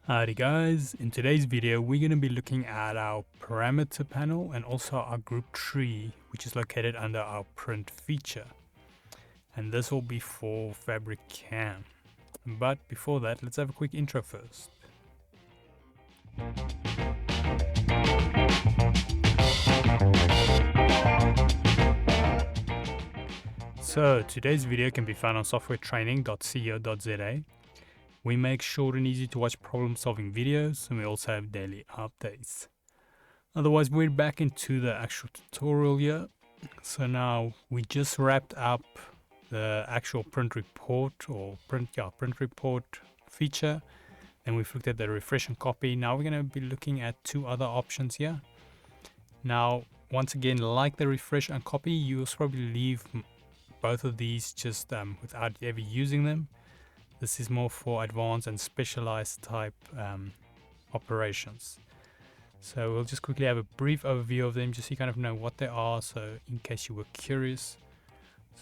Howdy guys, in today's video we're going to be looking at our parameter panel and also our group tree, which is located under our print feature, and this will be for FabriCAM. But before that, let's have a quick intro first. So today's video can be found on softwaretraining.co.za. We make short and easy to watch problem solving videos, and we also have daily updates. Otherwise, we're back into the actual tutorial here. So now we just wrapped up the actual print report or print report feature, and we've looked at the refresh and copy. Now we're going to be looking at two other options here. Now, once again, like the refresh and copy, you'll probably leave both of these just without ever using them. This is more for advanced and specialized type operations. So we'll just quickly have a brief overview of them just so you kind of know what they are, so in case you were curious.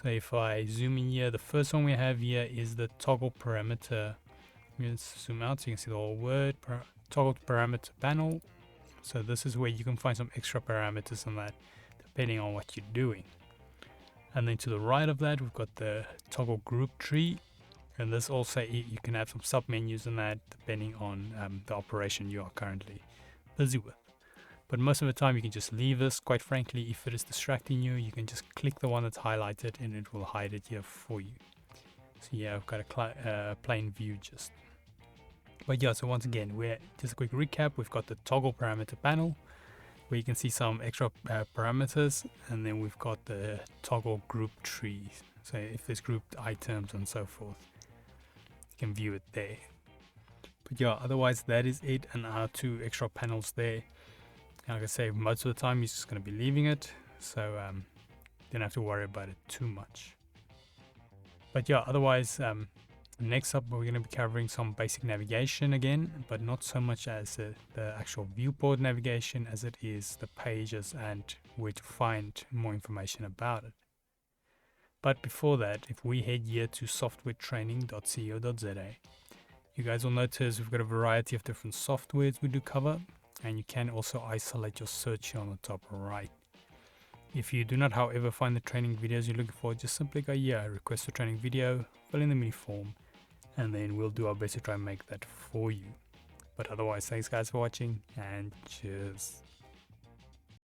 So if I zoom in here, the first one we have here is the toggle parameter. Let's zoom out so you can see the whole word, toggle parameter panel. So this is where you can find some extra parameters on that depending on what you're doing. And then to the right of that, we've got the toggle group tree. And this also, you can have some sub-menus in that depending on the operation you are currently busy with. But most of the time you can just leave this. Quite frankly, if it is distracting you, you can just click the one that's highlighted and it will hide it here for you. So yeah, I've got a plain view just. But yeah, so once again, we're just a quick recap. We've got the toggle parameter panel where you can see some extra parameters, and then we've got the toggle group tree. So if there's grouped items and so forth, can view it there. But yeah, otherwise that is it, and our two extra panels there. And like I say, most of the time you're just going to be leaving it, so don't have to worry about it too much. But yeah, otherwise next up we're going to be covering some basic navigation again, but not so much as the actual viewport navigation as it is the pages and where to find more information about it. But before that, if we head here to softwaretraining.co.za, you guys will notice we've got a variety of different softwares we do cover, and you can also isolate your search here on the top right. If you do not, however, find the training videos you're looking for, just simply go here, request a training video, fill in the mini form, and then we'll do our best to try and make that for you. But otherwise, thanks guys for watching, and cheers.